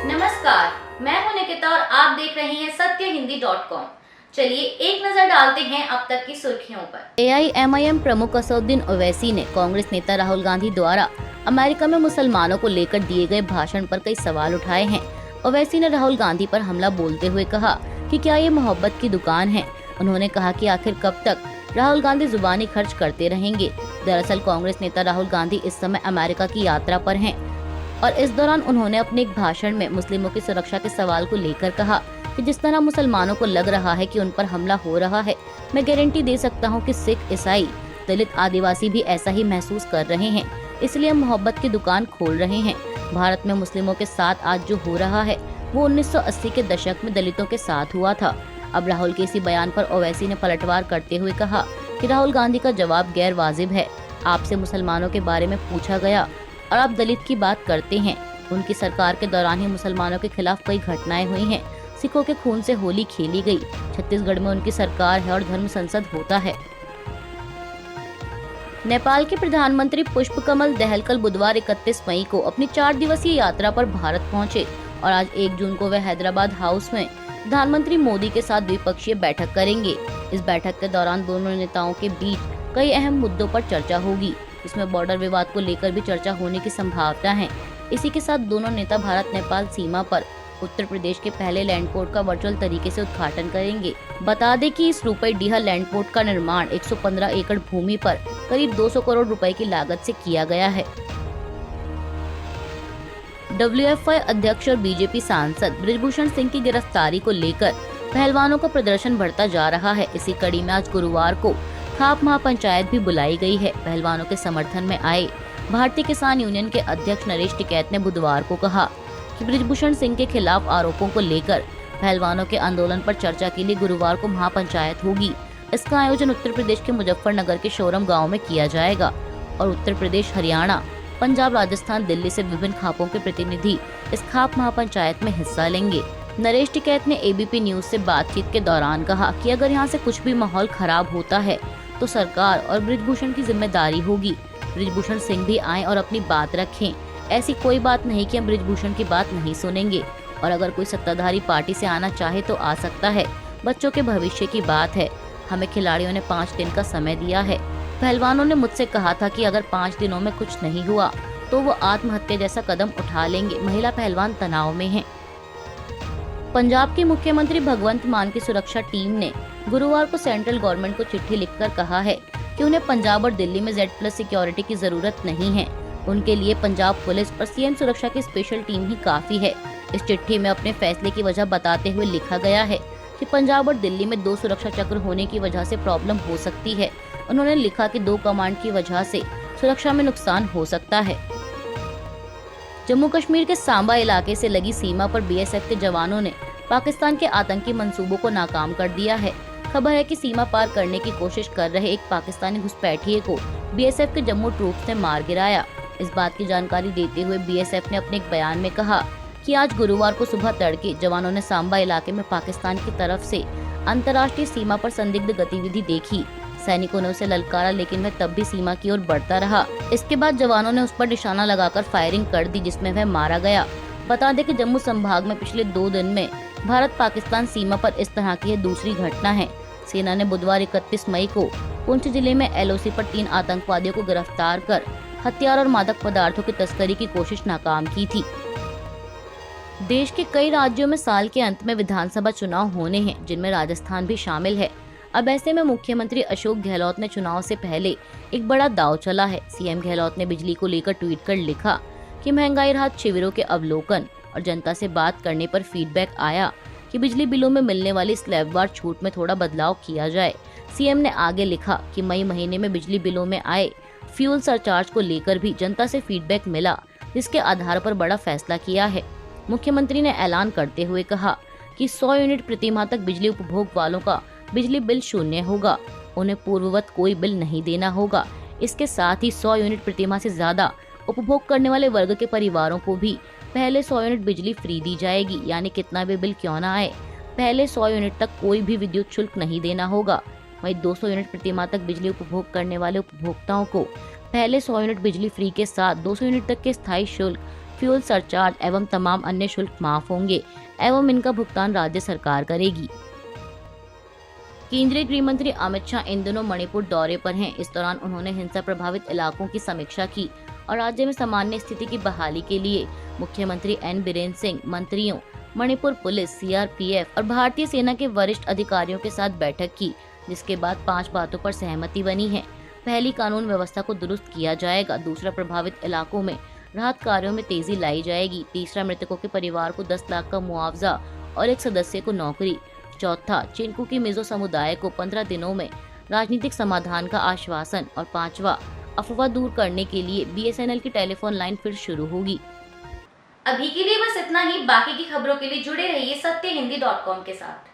नमस्कार, मैं हूं निकिता और आप देख रहे हैं सत्यहिंदी.com। चलिए एक नजर डालते हैं अब तक की सुर्खियों पर। AIMIM प्रमुख असदुद्दीन ओवैसी ने कांग्रेस नेता राहुल गांधी द्वारा अमेरिका में मुसलमानों को लेकर दिए गए भाषण पर कई सवाल उठाए हैं। ओवैसी ने राहुल गांधी पर हमला बोलते हुए कहा कि क्या ये मोहब्बत की दुकान है। उन्होंने कहा कि आखिर कब तक राहुल गांधी जुबानी खर्च करते रहेंगे। दरअसल कांग्रेस नेता राहुल गांधी इस समय अमेरिका की यात्रा पर हैं और इस दौरान उन्होंने अपने एक भाषण में मुस्लिमों की सुरक्षा के सवाल को लेकर कहा कि जिस तरह मुसलमानों को लग रहा है कि उन पर हमला हो रहा है, मैं गारंटी दे सकता हूं कि सिख, ईसाई, दलित, आदिवासी भी ऐसा ही महसूस कर रहे हैं। इसलिए हम मोहब्बत की दुकान खोल रहे हैं। भारत में मुस्लिमों के साथ आज जो हो रहा है वो 1980 के दशक में दलितों के साथ हुआ था। अब राहुल के इसी बयान पर ओवैसी ने पलटवार करते हुए कहा कि राहुल गांधी का जवाब गैर वाजिब है। आपसे मुसलमानों के बारे में पूछा गया और आप दलित की बात करते हैं। उनकी सरकार के दौरान ही मुसलमानों के खिलाफ कई घटनाएं हुई हैं। सिखों के खून से होली खेली गई। छत्तीसगढ़ में उनकी सरकार है और धर्म संसद होता है। नेपाल के प्रधानमंत्री पुष्पकमल दहल कल बुधवार 31 मई को अपनी 4 दिवसीय यात्रा पर भारत पहुंचे और आज 1 जून को वह हैदराबाद हाउस में प्रधानमंत्री मोदी के साथ द्विपक्षीय बैठक करेंगे। इस बैठक के दौरान दोनों नेताओं के बीच कई अहम मुद्दों पर चर्चा होगी। इसमें बॉर्डर विवाद को लेकर भी चर्चा होने की संभावना है। इसी के साथ दोनों नेता भारत नेपाल सीमा पर उत्तर प्रदेश के पहले लैंडपोर्ट का वर्चुअल तरीके से उद्घाटन करेंगे। बता दें कि इस रुपए-डीहा लैंडपोर्ट का निर्माण 115 एकड़ भूमि पर करीब 200 करोड़ रुपए की लागत से किया गया है। WFI अध्यक्ष और बीजेपी सांसद बृजभूषण सिंह की गिरफ्तारी को लेकर पहलवानों का प्रदर्शन बढ़ता जा रहा है। इसी कड़ी में आज गुरुवार को खाप महापंचायत भी बुलाई गई है। पहलवानों के समर्थन में आए भारतीय किसान यूनियन के अध्यक्ष नरेश टिकैत ने बुधवार को कहा कि बृजभूषण सिंह के खिलाफ आरोपों को लेकर पहलवानों के आंदोलन पर चर्चा के लिए गुरुवार को महापंचायत होगी। इसका आयोजन उत्तर प्रदेश के मुजफ्फरनगर के शोरम गांव में किया जाएगा और उत्तर प्रदेश, हरियाणा, पंजाब, राजस्थान, दिल्ली से विभिन्न खापों के प्रतिनिधि इस खाप महापंचायत में हिस्सा लेंगे। नरेश टिकैत ने ABP न्यूज से बातचीत के दौरान कहा कि अगर यहाँ से कुछ भी माहौल खराब होता है तो सरकार और बृजभूषण की जिम्मेदारी होगी। बृजभूषण सिंह भी आए और अपनी बात रखें। ऐसी कोई बात नहीं कि हम बृजभूषण की बात नहीं सुनेंगे और अगर कोई सत्ताधारी पार्टी से आना चाहे तो आ सकता है। बच्चों के भविष्य की बात है। हमें खिलाड़ियों ने 5 दिन का समय दिया है। पहलवानों ने मुझसे कहा था कि अगर 5 दिनों में कुछ नहीं हुआ तो वो आत्महत्या जैसा कदम उठा लेंगे। महिला पहलवान तनाव में है। पंजाब के मुख्यमंत्री भगवंत मान की सुरक्षा टीम ने गुरुवार को सेंट्रल गवर्नमेंट को चिट्ठी लिखकर कहा है कि उन्हें पंजाब और दिल्ली में Z+ सिक्योरिटी की जरूरत नहीं है। उनके लिए पंजाब पुलिस और CM सुरक्षा की स्पेशल टीम ही काफी है। इस चिट्ठी में अपने फैसले की वजह बताते हुए लिखा गया है कि पंजाब और दिल्ली में 2 सुरक्षा चक्र होने की वजह से प्रॉब्लम हो सकती है। उन्होंने लिखा कि 2 कमांड की वजह से सुरक्षा में नुकसान हो सकता है। जम्मू कश्मीर के सांबा इलाके से लगी सीमा पर BSF के जवानों ने पाकिस्तान के आतंकी मंसूबों को नाकाम कर दिया है। खबर है कि सीमा पार करने की कोशिश कर रहे एक पाकिस्तानी घुसपैठिए को BSF के जम्मू ट्रूप्स ने मार गिराया। इस बात की जानकारी देते हुए BSF ने अपने एक बयान में कहा कि आज गुरुवार को सुबह तड़के जवानों ने सांबा इलाके में पाकिस्तान की तरफ से अंतर्राष्ट्रीय सीमा पर संदिग्ध गतिविधि देखी। सैनिकों ने उसे ललकारा लेकिन वह तब भी सीमा की ओर बढ़ता रहा। इसके बाद जवानों ने उस पर निशाना लगाकर फायरिंग कर दी जिसमें वह मारा गया। बता दें कि जम्मू संभाग में पिछले 2 दिन में भारत पाकिस्तान सीमा पर इस तरह की यह दूसरी घटना है। सेना ने बुधवार 31 मई को पुंछ जिले में LOC पर 3 आतंकवादियों को गिरफ्तार कर हथियार और मादक पदार्थों की तस्करी की कोशिश नाकाम की थी। देश के कई राज्यों में साल के अंत में विधानसभा चुनाव होने हैं, जिनमें राजस्थान भी शामिल है। अब ऐसे में मुख्यमंत्री अशोक गहलोत ने चुनाव से पहले एक बड़ा दांव चला है। CM गहलोत ने बिजली को लेकर ट्वीट कर लिखा कि महंगाई राहत शिविरों के अवलोकन और जनता से बात करने पर फीडबैक आया कि बिजली बिलों में मिलने वाली स्लैबवार छूट में थोड़ा बदलाव किया जाए। CM ने आगे लिखा कि मई महीने में बिजली बिलों में आए फ्यूल सरचार्ज को लेकर भी जनता से फीडबैक मिला, जिसके आधार पर बड़ा फैसला किया है। मुख्यमंत्री ने ऐलान करते हुए कहा कि 100 यूनिट प्रति माह तक बिजली उपभोग वालों का बिजली बिल शून्य होगा। उन्हें पूर्ववत कोई बिल नहीं देना होगा। इसके साथ ही 100 यूनिट प्रति माह से ज्यादा उपभोग करने वाले वर्ग के परिवारों को भी पहले 100 यूनिट बिजली फ्री दी जाएगी। यानी कितना भी बिल क्यों ना आए, पहले 100 यूनिट तक कोई भी विद्युत शुल्क नहीं देना होगा। वहीं 200 यूनिट प्रति माह तक बिजली उपभोग करने वाले उपभोक्ताओं को पहले 100 यूनिट बिजली फ्री के साथ 200 यूनिट तक के स्थायी शुल्क फ्यूल सरचार्ज एवं तमाम अन्य शुल्क माफ होंगे एवं इनका भुगतान राज्य सरकार करेगी। केंद्रीय गृह मंत्री अमित शाह इन दिनों मणिपुर दौरे पर हैं। इस दौरान उन्होंने हिंसा प्रभावित इलाकों की समीक्षा की और राज्य में सामान्य स्थिति की बहाली के लिए मुख्यमंत्री एन बीरेन सिंह, मंत्रियों, मणिपुर पुलिस, सीआरपीएफ और भारतीय सेना के वरिष्ठ अधिकारियों के साथ बैठक की, जिसके बाद 5 बातों पर सहमति बनी है। पहली, कानून व्यवस्था को दुरुस्त किया जाएगा। दूसरा, प्रभावित इलाकों में राहत कार्यों में तेजी लाई जाएगी। तीसरा, मृतकों के परिवार को 10 लाख का मुआवजा और एक सदस्य को नौकरी। चौथा, चिंकू की मिजो समुदाय को 15 दिनों में राजनीतिक समाधान का आश्वासन। और 5वां, अफवाह दूर करने के लिए बीएसएनएल की टेलीफोन लाइन फिर शुरू होगी। अभी के लिए बस इतना ही। बाकी की खबरों के लिए जुड़े रहिए सत्यहिंदी.com के साथ।